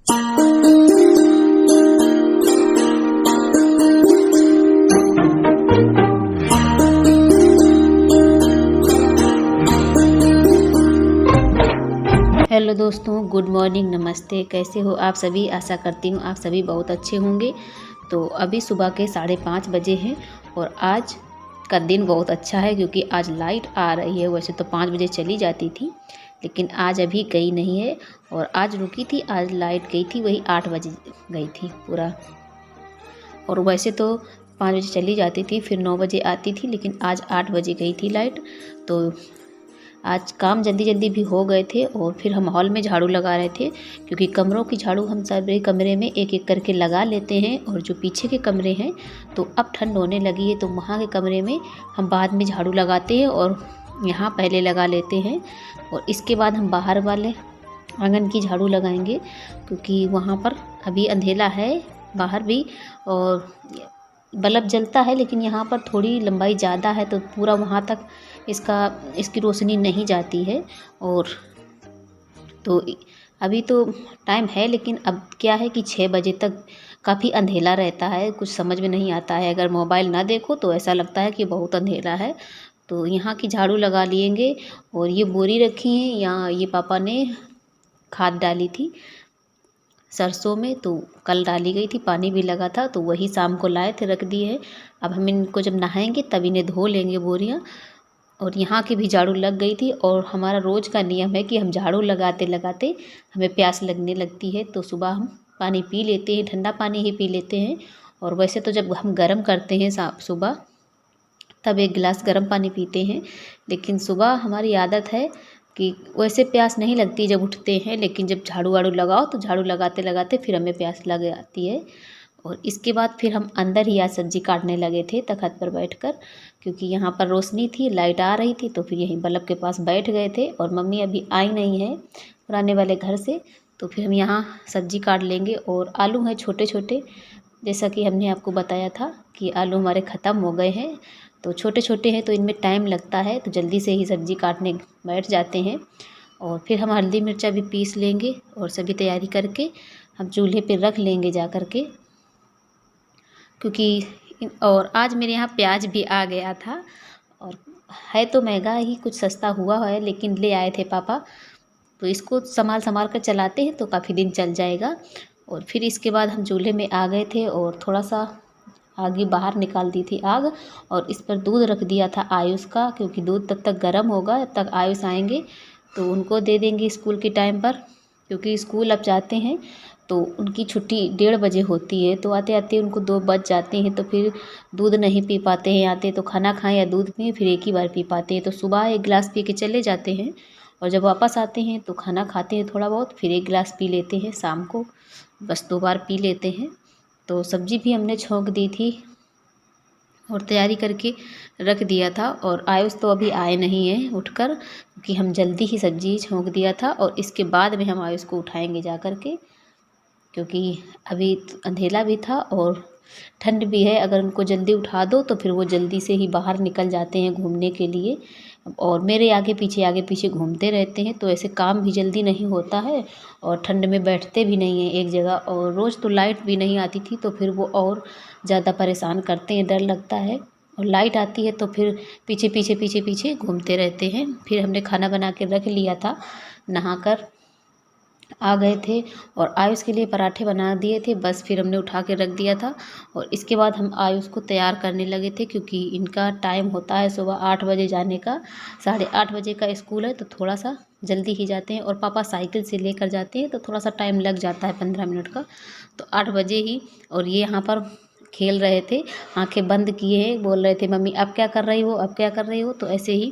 Hello दोस्तों, good morning, नमस्ते। कैसे हो आप सभी? आशा करती हूँ आप सभी बहुत अच्छे होंगे। तो अभी सुबह के 5:30 बजे हैं और आज का दिन बहुत अच्छा है क्योंकि आज लाइट आ रही है। वैसे तो 5 बजे चली जाती थी लेकिन आज अभी गई नहीं है और आज रुकी थी। आज लाइट गई थी, वही 8 बजे गई थी पूरा। और वैसे तो 5 बजे चली जाती थी, फिर 9 बजे आती थी, लेकिन आज 8 बजे गई थी लाइट। तो आज काम जल्दी जल्दी भी हो गए थे और फिर हम हॉल में झाड़ू लगा रहे थे क्योंकि कमरों की झाड़ू हम सभी कमरे में एक एक करके लगा लेते हैं। और जो पीछे के कमरे हैं तो अब ठंड होने लगी है तो वहाँ के कमरे में हम बाद में झाड़ू लगाते हैं और यहाँ पहले लगा लेते हैं। और इसके बाद हम बाहर वाले आंगन की झाड़ू लगाएंगे क्योंकि वहाँ पर अभी अंधेरा है बाहर भी और बल्ब जलता है, लेकिन यहाँ पर थोड़ी लंबाई ज़्यादा है तो पूरा वहाँ तक इसकी रोशनी नहीं जाती है। और तो अभी तो टाइम है, लेकिन अब क्या है कि 6 बजे तक काफ़ी अंधेरा रहता है, कुछ समझ में नहीं आता है। अगर मोबाइल ना देखो तो ऐसा लगता है कि बहुत अंधेरा है। तो यहाँ की झाड़ू लगा लेंगे। और ये बोरी रखी है, यहाँ ये पापा ने खाद डाली थी सरसों में, तो कल डाली गई थी, पानी भी लगा था, तो वही शाम को लाए थे, रख दिए हैं। अब हम इनको जब नहाएंगे तब इन्हें धो लेंगे बोरियाँ। और यहाँ की भी झाड़ू लग गई थी। और हमारा रोज़ का नियम है कि हम झाड़ू लगाते लगाते हमें प्यास लगने लगती है तो सुबह हम पानी पी लेते हैं, ठंडा पानी ही पी लेते हैं। और वैसे तो जब हम गर्म करते हैं सुबह तब 1 गिलास गर्म पानी पीते हैं, लेकिन सुबह हमारी आदत है कि वैसे प्यास नहीं लगती जब उठते हैं, लेकिन जब झाड़ू वाड़ू लगाओ तो झाड़ू लगाते लगाते फिर हमें प्यास लग आती है। और इसके बाद फिर हम अंदर ही आज सब्ज़ी काटने लगे थे तख़्त पर बैठकर, क्योंकि यहाँ पर रोशनी थी, लाइट आ रही थी, तो फिर यहीं बल्ब के पास बैठ गए थे। और मम्मी अभी आई नहीं है पुराने वाले घर से, तो फिर हम यहाँ सब्ज़ी काट लेंगे। और आलू हैं छोटे छोटे, जैसा कि हमने आपको बताया था कि आलू हमारे ख़त्म हो गए हैं, तो छोटे छोटे हैं तो इनमें टाइम लगता है, तो जल्दी से ही सब्ज़ी काटने बैठ जाते हैं। और फिर हम हल्दी मिर्चा भी पीस लेंगे और सभी तैयारी करके हम चूल्हे पे रख लेंगे जा कर के, क्योंकि और आज मेरे यहाँ प्याज भी आ गया था। और है तो महंगा ही, कुछ सस्ता हुआ है, लेकिन ले आए थे पापा, तो इसको संभाल संभाल कर चलाते हैं तो काफ़ी दिन चल जाएगा। और फिर इसके बाद हम चूल्हे में आ गए थे और थोड़ा सा आगे बाहर निकाल दी थी आग और इस पर दूध रख दिया था आयुष का, क्योंकि दूध तब तक गर्म होगा, तब तक आयुष आएंगे तो उनको दे देंगे स्कूल के टाइम पर, क्योंकि स्कूल अब जाते हैं तो उनकी छुट्टी 1:30 बजे होती है, तो आते आते उनको 2 बज जाते हैं, तो फिर दूध नहीं पी पाते हैं। आते तो खाना खाएं या दूध पिए, फिर एक ही बार पी पाते हैं। तो सुबह 1 गिलास पी के चले जाते हैं और जब वापस आते हैं तो खाना खाते हैं थोड़ा बहुत, फिर 1 गिलास पी लेते हैं शाम को, बस 2 बार पी लेते हैं। तो सब्ज़ी भी हमने छौंक दी थी और तैयारी करके रख दिया था। और आयुष तो अभी आए नहीं हैं उठकर, क्योंकि हम जल्दी ही सब्ज़ी छौंक दिया था और इसके बाद में हम आयुष को उठाएंगे जा कर के, क्योंकि अभी अंधेरा भी था और ठंड भी है। अगर उनको जल्दी उठा दो तो फिर वो जल्दी से ही बाहर निकल जाते हैं घूमने के लिए, और मेरे आगे पीछे घूमते रहते हैं, तो ऐसे काम भी जल्दी नहीं होता है और ठंड में बैठते भी नहीं हैं एक जगह। और रोज़ तो लाइट भी नहीं आती थी तो फिर वो और ज़्यादा परेशान करते हैं, डर लगता है। और लाइट आती है तो फिर पीछे घूमते रहते हैं। फिर हमने खाना बना के रख लिया था, नहाकर आ गए थे और आयुष के लिए पराठे बना दिए थे, बस फिर हमने उठा के रख दिया था। और इसके बाद हम आयुष को तैयार करने लगे थे, क्योंकि इनका टाइम होता है सुबह 8 बजे जाने का, 8:30 बजे का स्कूल है, तो थोड़ा सा जल्दी ही जाते हैं। और पापा साइकिल से लेकर जाते हैं तो थोड़ा सा टाइम लग जाता है 15 मिनट का, तो 8 बजे ही। और ये यहाँ पर खेल रहे थे, आंखें बंद किए हैं, बोल रहे थे मम्मी अब क्या कर रही हो, अब क्या कर रही हो। तो ऐसे ही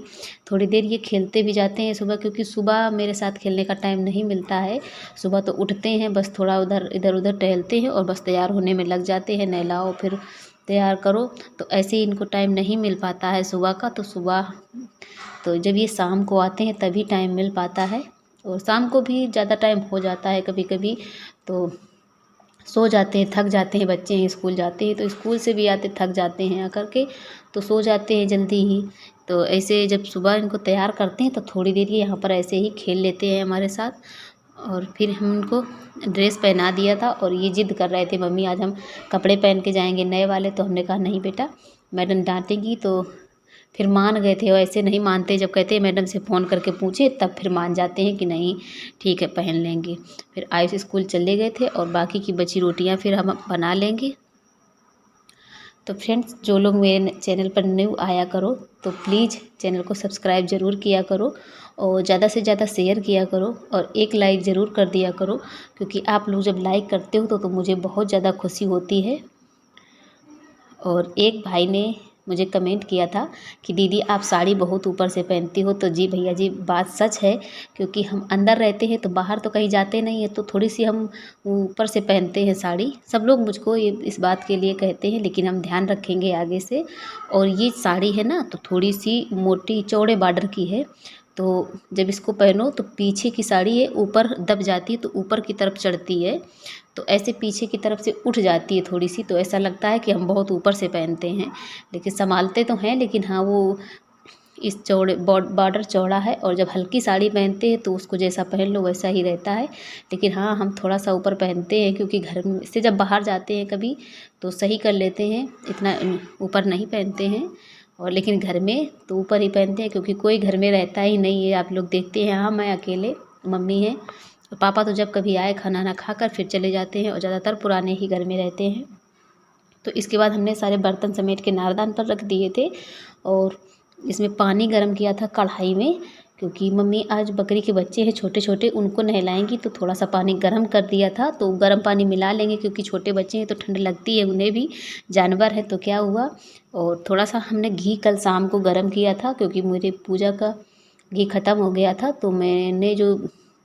थोड़ी देर ये खेलते भी जाते हैं सुबह, क्योंकि सुबह मेरे साथ खेलने का टाइम नहीं मिलता है। सुबह तो उठते हैं, बस थोड़ा इधर उधर टहलते हैं और बस तैयार होने में लग जाते हैं, नहलाओ फिर तैयार करो, तो ऐसे ही इनको टाइम नहीं मिल पाता है सुबह का। तो सुबह तो जब ये शाम को आते हैं तभी टाइम मिल पाता है, और शाम को भी ज़्यादा टाइम हो जाता है कभी कभी, तो सो जाते हैं, थक जाते हैं। बच्चे हैं स्कूल जाते हैं तो स्कूल से भी आते थक जाते हैं आकर के, तो सो जाते हैं जल्दी ही। तो ऐसे जब सुबह इनको तैयार करते हैं तो थोड़ी देर ये यहाँ पर ऐसे ही खेल लेते हैं हमारे साथ। और फिर हम उनको ड्रेस पहना दिया था और ये ज़िद कर रहे थे, मम्मी आज हम कपड़े पहन के जाएंगे नए वाले। तो हमने कहा नहीं बेटा, मैडम डांटेगी। तो फिर मान गए थे। और ऐसे नहीं मानते, जब कहते हैं मैडम से फ़ोन करके पूछे तब फिर मान जाते हैं कि नहीं ठीक है पहन लेंगे। फिर आयुष स्कूल चले गए थे और बाकी की बची रोटियां फिर हम बना लेंगे। तो फ्रेंड्स, जो लोग मेरे चैनल पर न्यू आया करो तो प्लीज़ चैनल को सब्सक्राइब ज़रूर किया करो और ज़्यादा से ज़्यादा शेयर किया करो और एक लाइक ज़रूर कर दिया करो, क्योंकि आप लोग जब लाइक करते हो तो मुझे बहुत ज़्यादा खुशी होती है। और एक भाई ने मुझे कमेंट किया था कि दीदी आप साड़ी बहुत ऊपर से पहनती हो। तो जी भैया जी, बात सच है, क्योंकि हम अंदर रहते हैं तो बाहर तो कहीं जाते नहीं है, तो थोड़ी सी हम ऊपर से पहनते हैं साड़ी। सब लोग मुझको ये इस बात के लिए कहते हैं, लेकिन हम ध्यान रखेंगे आगे से। और ये साड़ी है ना तो थोड़ी सी मोटी चौड़े बॉर्डर की है, तो जब इसको पहनो तो पीछे की साड़ी है ऊपर दब जाती है, तो ऊपर की तरफ चढ़ती है, तो ऐसे पीछे की तरफ से उठ जाती है थोड़ी सी, तो ऐसा लगता है कि हम बहुत ऊपर से पहनते हैं। लेकिन संभालते तो हैं, लेकिन हाँ वो इस चौड़े बॉर्डर चौड़ा है, और जब हल्की साड़ी पहनते हैं तो उसको जैसा पहन लो वैसा ही रहता है। लेकिन हाँ, हम थोड़ा सा ऊपर पहनते हैं, क्योंकि घर से जब बाहर जाते हैं कभी तो सही कर लेते हैं, इतना ऊपर नहीं पहनते हैं। और लेकिन घर में तो ऊपर ही पहनते हैं, क्योंकि कोई घर में रहता ही नहीं है। आप लोग देखते हैं, हाँ मैं अकेले, मम्मी है, तो पापा तो जब कभी आए खाना ना खाकर फिर चले जाते हैं, और ज़्यादातर पुराने ही घर में रहते हैं। तो इसके बाद हमने सारे बर्तन समेट के नारदान पर रख दिए थे और इसमें पानी गर्म किया था कढ़ाई में, क्योंकि मम्मी आज बकरी के बच्चे हैं छोटे छोटे, उनको नहलाएंगी, तो थोड़ा सा पानी गर्म कर दिया था। तो गर्म पानी मिला लेंगे, क्योंकि छोटे बच्चे हैं तो ठंड लगती है उन्हें भी, जानवर है तो क्या हुआ। और थोड़ा सा हमने घी कल शाम को गर्म किया था, क्योंकि मेरे पूजा का घी ख़त्म हो गया था, तो मैंने जो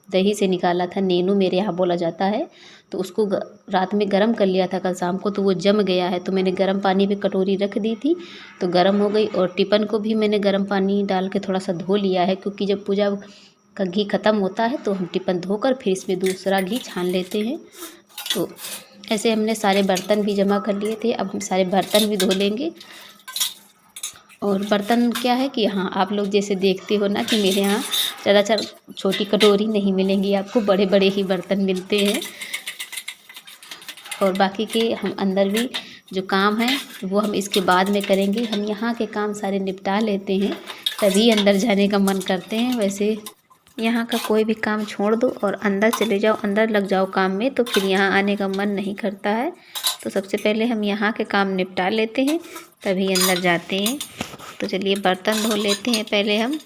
दही से निकाला था, नेनू मेरे यहाँ बोला जाता है, तो उसको रात में गर्म कर लिया था कल शाम को, तो वो जम गया है। तो मैंने गर्म पानी में कटोरी रख दी थी तो गर्म हो गई। और टिफ़िन को भी मैंने गर्म पानी डाल के थोड़ा सा धो लिया है, क्योंकि जब पूजा का घी ख़त्म होता है तो हम टिफ़िन धोकर फिर इसमें दूसरा घी छान लेते हैं। तो ऐसे हमने सारे बर्तन भी जमा कर लिए थे। अब हम सारे बर्तन भी धो लेंगे। और बर्तन क्या है कि हाँ, आप लोग जैसे देखते हो ना कि मेरे यहाँ ज़्यादातर छोटी कटोरी नहीं मिलेंगी आपको, बड़े बड़े ही बर्तन मिलते हैं। और बाकी के हम अंदर भी जो काम है वो हम इसके बाद में करेंगे। हम यहाँ के काम सारे निपटा लेते हैं तभी अंदर जाने का मन करते हैं। वैसे यहाँ का कोई भी काम छोड़ दो और अंदर चले जाओ, अंदर लग जाओ काम में, तो फिर यहाँ आने का मन नहीं करता है। तो सबसे पहले हम यहाँ के काम निपटा लेते हैं तभी अंदर जाते हैं। तो चलिए बर्तन धो लेते हैं पहले हम।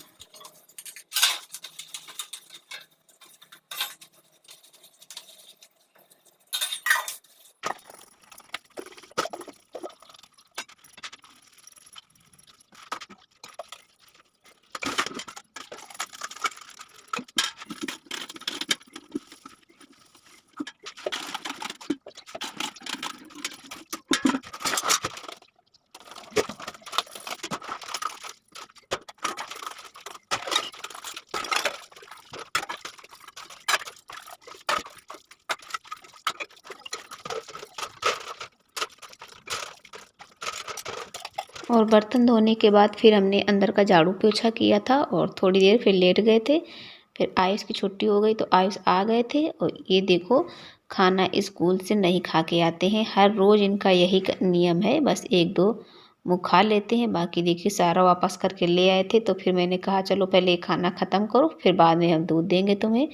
और बर्तन धोने के बाद फिर हमने अंदर का झाड़ू पोछा किया था और थोड़ी देर फिर लेट गए थे। फिर आयुष की छुट्टी हो गई तो आयुष आ गए थे। और ये देखो, खाना स्कूल से नहीं खा के आते हैं, हर रोज़ इनका यही नियम है। बस एक दो मुँह खा लेते हैं, बाकी देखिए सारा वापस करके ले आए थे। तो फिर मैंने कहा चलो पहले ये खाना ख़त्म करो, फिर बाद में हम दूध देंगे तुम्हें।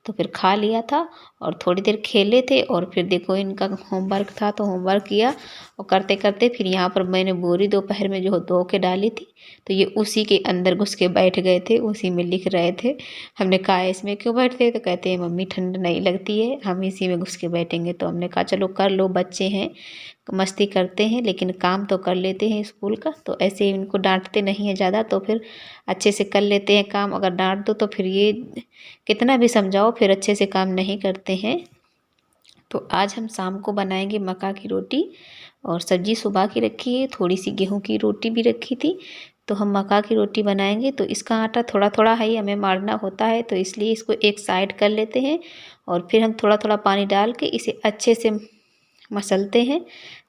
तो फिर खा लिया था और थोड़ी देर खेले थे। और फिर देखो इनका होमवर्क था तो होमवर्क किया, और करते करते फिर यहाँ पर मैंने बोरी दोपहर में जो धो के डाली थी, तो ये उसी के अंदर घुस के बैठ गए थे, उसी में लिख रहे थे। हमने कहा इसमें क्यों बैठते, तो कहते हैं मम्मी ठंड नहीं लगती है, हम इसी में घुस के बैठेंगे। तो हमने कहा चलो कर लो, बच्चे हैं मस्ती करते हैं लेकिन काम तो कर लेते हैं स्कूल का। तो ऐसे इनको डांटते नहीं हैं ज़्यादा, तो फिर अच्छे से कर लेते हैं काम। अगर डांट दो तो फिर ये कितना भी समझाओ फिर अच्छे से काम नहीं करते हैं। तो आज हम शाम को बनाएंगे मक्का की रोटी, और सब्जी सुबह की रखी है, थोड़ी सी गेहूं की रोटी भी रखी थी। तो हम मक्का की रोटी बनाएंगे। तो इसका आटा थोड़ा थोड़ा ही हमें मारना होता है, तो इसलिए इसको एक साइड कर लेते हैं और फिर हम थोड़ा थोड़ा पानी डाल के इसे अच्छे से मसलते हैं।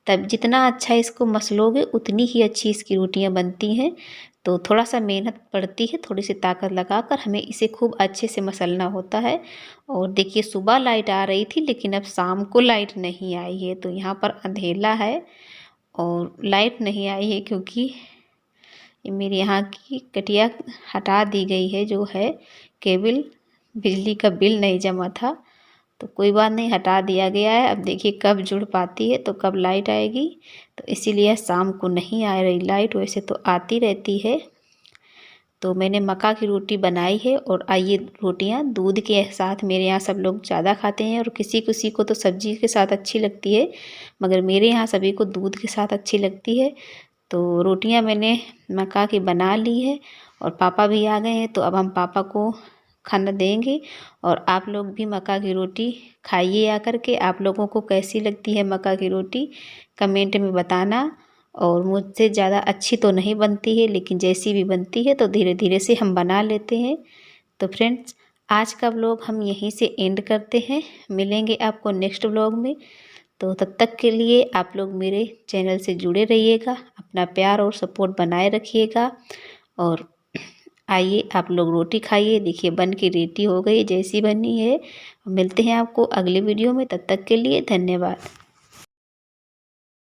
तब जितना अच्छा इसको मसलोगे उतनी ही अच्छी इसकी रोटियां बनती हैं। तो थोड़ा सा मेहनत पड़ती है, थोड़ी सी ताकत लगाकर हमें इसे खूब अच्छे से मसलना होता है। और देखिए सुबह लाइट आ रही थी लेकिन अब शाम को लाइट नहीं आई है, तो यहाँ पर अंधेला है और लाइट नहीं आई है क्योंकि मेरे यहाँ की कटिया हटा दी गई है, जो है केबल, बिजली का बिल नहीं जमा था तो कोई बात नहीं, हटा दिया गया है। अब देखिए कब जुड़ पाती है तो कब लाइट आएगी, तो इसीलिए शाम को नहीं आ रही लाइट, वैसे तो आती रहती है। तो मैंने मक्का की रोटी बनाई है और ये रोटियां दूध के साथ मेरे यहाँ सब लोग ज़्यादा खाते हैं और किसी किसी को तो सब्जी के साथ अच्छी लगती है, मगर मेरे यहाँ सभी को दूध के साथ अच्छी लगती है। तो रोटियां मैंने मक्का की बना ली है और पापा भी आ गए हैं, तो अब हम पापा को खाना देंगे। और आप लोग भी मक्का की रोटी खाइए आकर के। आप लोगों को कैसी लगती है मक्का की रोटी कमेंट में बताना। और मुझसे ज़्यादा अच्छी तो नहीं बनती है, लेकिन जैसी भी बनती है तो धीरे धीरे से हम बना लेते हैं। तो फ्रेंड्स, आज का व्लॉग हम यहीं से एंड करते हैं, मिलेंगे आपको नेक्स्ट व्लॉग में। तो तब तक के लिए आप लोग मेरे चैनल से जुड़े रहिएगा, अपना प्यार और सपोर्ट बनाए रखिएगा। और आइए आप लोग रोटी खाइए, देखिए बन के रेडी हो गई जैसी बनी है। मिलते हैं आपको अगले वीडियो में, तब तक के लिए धन्यवाद।